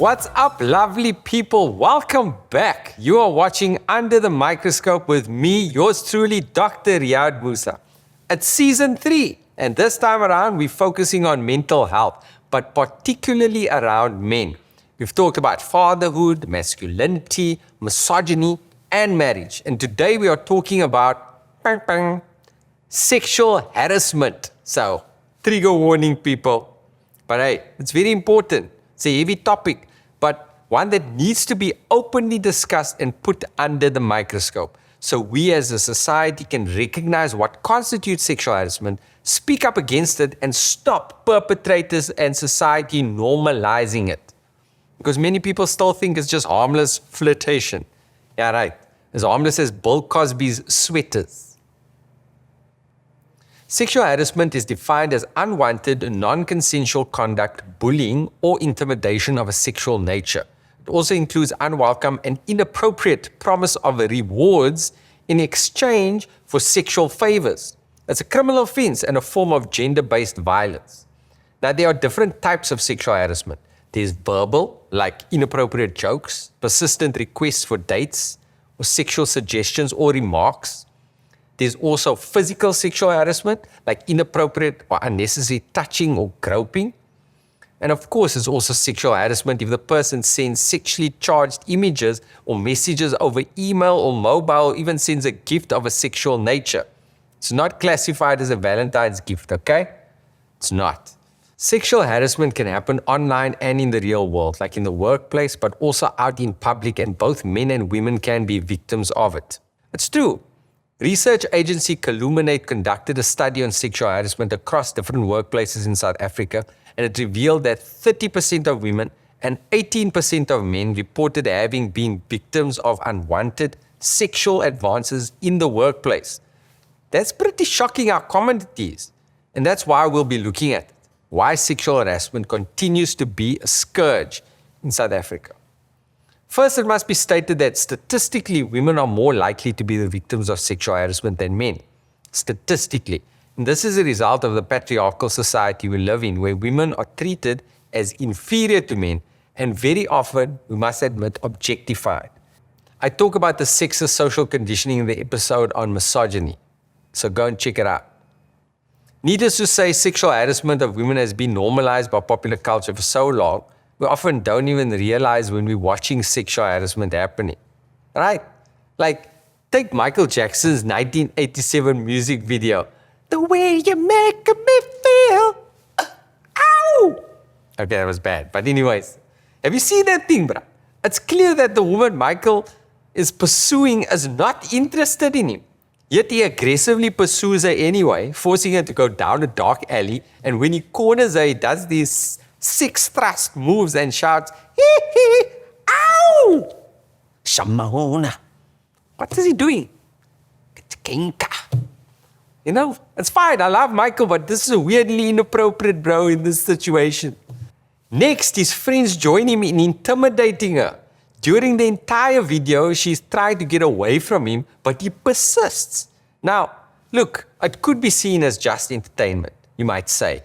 What's up, lovely people? Welcome back. You are watching Under the Microscope with me, yours truly, Dr. Riyad Musa. It's season 3, and this time around, we're focusing on mental health, but particularly around men. We've talked about fatherhood, masculinity, misogyny, and marriage. And today we are talking about sexual harassment. So, trigger warning, people. But hey, it's very important. It's a heavy topic, but one that needs to be openly discussed and put under the microscope. So we as a society can recognize what constitutes sexual harassment, speak up against it, and stop perpetrators and society normalizing it. Because many people still think it's just harmless flirtation. Yeah, right. As harmless as Bill Cosby's sweaters. Sexual harassment is defined as unwanted, non-consensual conduct, bullying, or intimidation of a sexual nature. It also includes unwelcome and inappropriate promise of rewards in exchange for sexual favors. It's a criminal offense and a form of gender-based violence. Now, there are different types of sexual harassment. There's verbal, like inappropriate jokes, persistent requests for dates, or sexual suggestions or remarks. There's also physical sexual harassment, like inappropriate or unnecessary touching or groping. And of course, there's also sexual harassment if the person sends sexually charged images or messages over email or mobile, or even sends a gift of a sexual nature. It's not classified as a Valentine's gift, okay? It's not. Sexual harassment can happen online and in the real world, like in the workplace, but also out in public, and both men and women can be victims of it. It's true. Research agency Caluminate conducted a study on sexual harassment across different workplaces in South Africa, and it revealed that 30% of women and 18% of men reported having been victims of unwanted sexual advances in the workplace. That's pretty shocking how common it is, and that's why we'll be looking at it, why sexual harassment continues to be a scourge in South Africa. First, it must be stated that statistically, women are more likely to be the victims of sexual harassment than men. Statistically. And this is a result of the patriarchal society we live in, where women are treated as inferior to men and very often, we must admit, objectified. I talk about the sexist social conditioning in the episode on misogyny, so go and check it out. Needless to say, sexual harassment of women has been normalized by popular culture for so long, we often don't even realize when we're watching sexual harassment happening, right? Like, take Michael Jackson's 1987 music video. The way you make me feel, ow! Okay, that was bad. But anyways, have you seen that thing, bruh? It's clear that the woman Michael is pursuing is not interested in him. Yet he aggressively pursues her anyway, forcing her to go down a dark alley. And when he corners her, he does these 6 thrust moves and shouts, hee hee, ow! Shamona. What is he doing? You know, it's fine. I love Michael, but this is weirdly inappropriate, bro, in this situation. Next, his friends join him in intimidating her. During the entire video, she's trying to get away from him, but he persists. Now, look, it could be seen as just entertainment, you might say,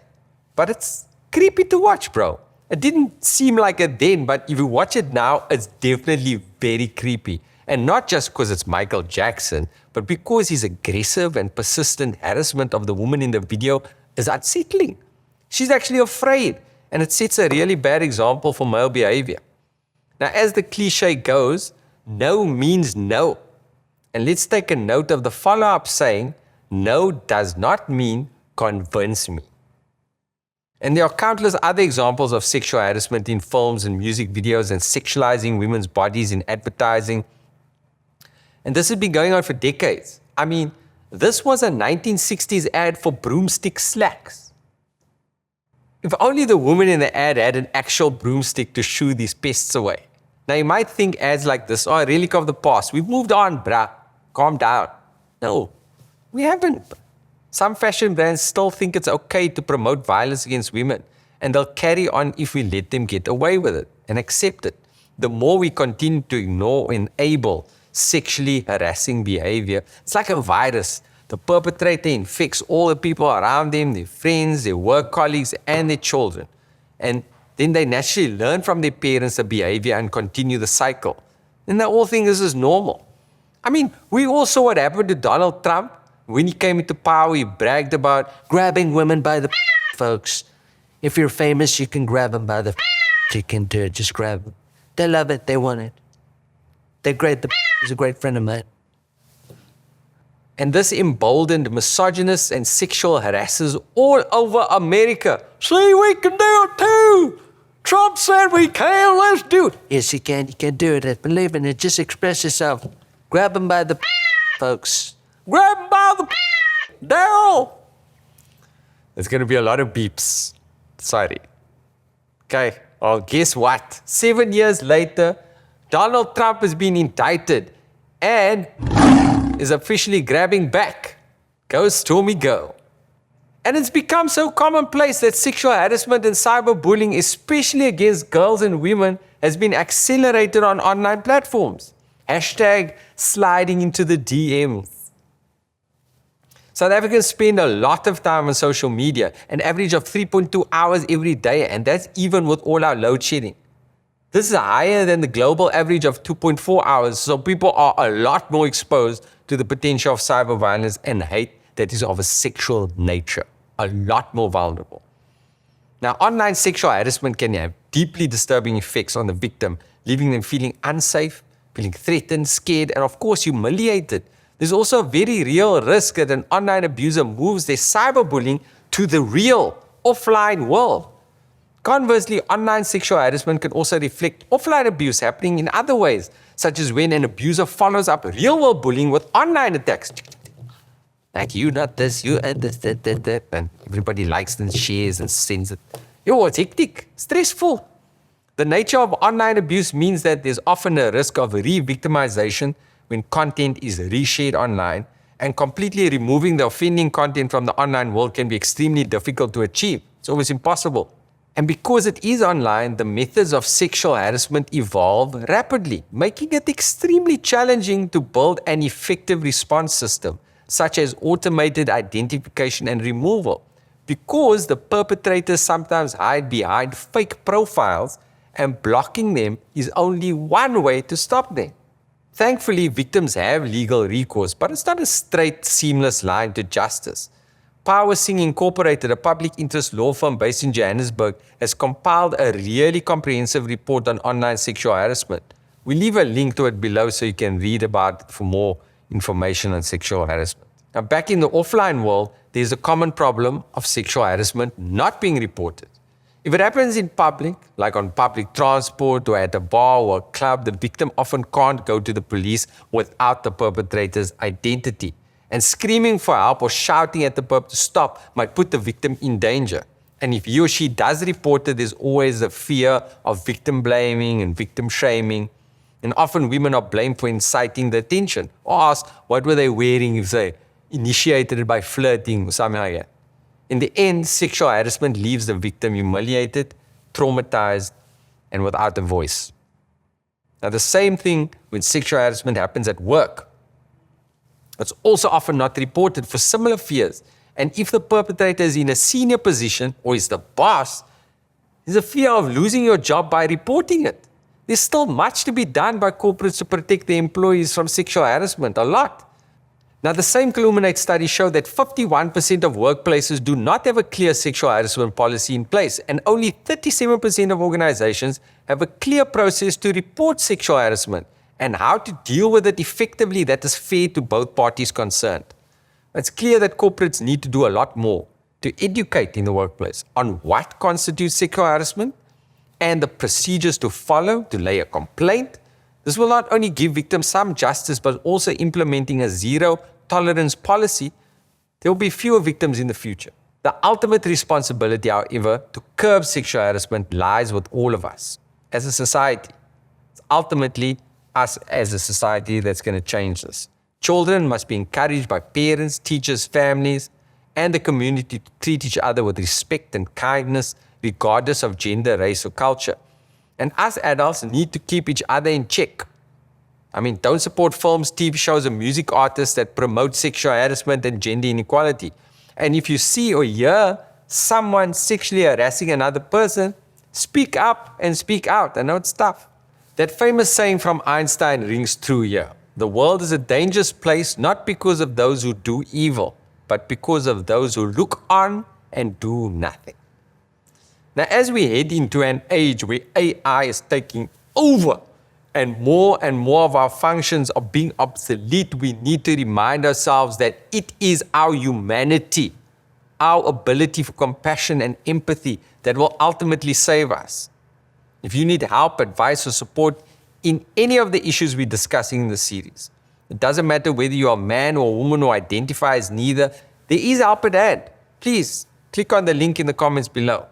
but it's creepy to watch, bro. It didn't seem like it then, but if you watch it now, it's definitely very creepy. And not just because it's Michael Jackson, but because his aggressive and persistent harassment of the woman in the video is unsettling. She's actually afraid, and it sets a really bad example for male behavior. Now, as the cliche goes, no means no. And let's take a note of the follow-up saying, no does not mean convince me. And there are countless other examples of sexual harassment in films and music videos and sexualizing women's bodies in advertising. And this has been going on for decades. I mean, this was a 1960s ad for broomstick slacks. If only the woman in the ad had an actual broomstick to shoo these pests away. Now, you might think ads like this are a relic of the past. We've moved on, bruh. Calm down. No, we haven't. Some fashion brands still think it's okay to promote violence against women, and they'll carry on if we let them get away with it and accept it. The more we continue to ignore and enable sexually harassing behavior, it's like a virus. The perpetrator infects all the people around them, their friends, their work colleagues, and their children. And then they naturally learn from their parents the behavior and continue the cycle. And they all think this is normal. I mean, we all saw what happened to Donald Trump. When he came into power, he bragged about grabbing women by the folks. If you're famous, you can grab them by the you can do it, just grab them. They love it, they want it. They're great, he's a great friend of mine. And this emboldened misogynists and sexual harassers all over America. See, we can do it too. Trump said we can, let's do it. Yes, you can do it. Believe in it, just express yourself. Grab them by the folks. Grab them by the Daryl. There's going to be a lot of beeps. Sorry. Okay, well, guess what? 7 years later, Donald Trump has been indicted and is officially grabbing back. Go Stormy go. And it's become so commonplace that sexual harassment and cyberbullying, especially against girls and women, has been accelerated on online platforms. Hashtag sliding into the DMs. South Africans spend a lot of time on social media, an average of 3.2 hours every day, and that's even with all our load shedding. This is higher than the global average of 2.4 hours, so people are a lot more exposed to the potential of cyber violence and hate that is of a sexual nature. A lot more vulnerable. Now, online sexual harassment can have deeply disturbing effects on the victim, leaving them feeling unsafe, feeling threatened, scared, and of course humiliated. There's also a very real risk that an online abuser moves their cyberbullying to the real, offline world. Conversely, online sexual harassment can also reflect offline abuse happening in other ways, such as when an abuser follows up real-world bullying with online attacks. Like, you not this, you and this, that, and everybody likes and shares and sends it. It's hectic, stressful. The nature of online abuse means that there's often a risk of re-victimization when content is reshared online, and completely removing the offending content from the online world can be extremely difficult to achieve. It's almost impossible. And because it is online, the methods of sexual harassment evolve rapidly, making it extremely challenging to build an effective response system, such as automated identification and removal, because the perpetrators sometimes hide behind fake profiles, and blocking them is only one way to stop them. Thankfully, victims have legal recourse, but it's not a straight, seamless line to justice. PowerSing Incorporated, a public interest law firm based in Johannesburg, has compiled a really comprehensive report on online sexual harassment. We leave a link to it below so you can read about it for more information on sexual harassment. Now, back in the offline world, there's a common problem of sexual harassment not being reported. If it happens in public, like on public transport or at a bar or a club, the victim often can't go to the police without the perpetrator's identity. And screaming for help or shouting at the perp to stop might put the victim in danger. And if he or she does report it, there's always a fear of victim blaming and victim shaming. And often women are blamed for inciting the attention or asked what were they wearing if they initiated it by flirting or something like that. In the end, sexual harassment leaves the victim humiliated, traumatized, and without a voice. Now, the same thing when sexual harassment happens at work. It's also often not reported for similar fears. And if the perpetrator is in a senior position or is the boss, there's a fear of losing your job by reporting it. There's still much to be done by corporates to protect their employees from sexual harassment, a lot. Now, the same Culminate study showed that 51% of workplaces do not have a clear sexual harassment policy in place, and only 37% of organizations have a clear process to report sexual harassment and how to deal with it effectively that is fair to both parties concerned. It's clear that corporates need to do a lot more to educate in the workplace on what constitutes sexual harassment and the procedures to follow to lay a complaint. This will not only give victims some justice, but also implementing a zero-tolerance policy. There will be fewer victims in the future. The ultimate responsibility, however, to curb sexual harassment lies with all of us as a society. It's ultimately us as a society that's going to change this. Children must be encouraged by parents, teachers, families, and the community to treat each other with respect and kindness, regardless of gender, race, or culture. And us adults need to keep each other in check. I mean, don't support films, TV shows, and music artists that promote sexual harassment and gender inequality. And if you see or hear someone sexually harassing another person, Speak up and speak out. I know it's tough. That famous saying from Einstein rings true here. The world is a dangerous place not because of those who do evil, but because of those who look on and do nothing. Now, as we head into an age where AI is taking over and more of our functions are being obsolete, we need to remind ourselves that it is our humanity, our ability for compassion and empathy that will ultimately save us. If you need help, advice, or support in any of the issues we're discussing in the series, it doesn't matter whether you're a man or a woman who identifies neither, there is help at hand. Please click on the link in the comments below.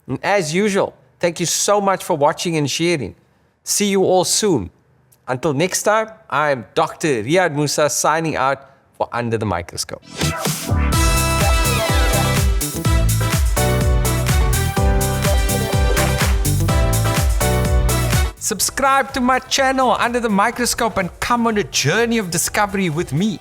And as usual, thank you so much for watching and sharing. See you all soon. Until next time, I am Dr. Riyad Musa signing out for Under the Microscope. Subscribe to my channel Under the Microscope and come on a journey of discovery with me.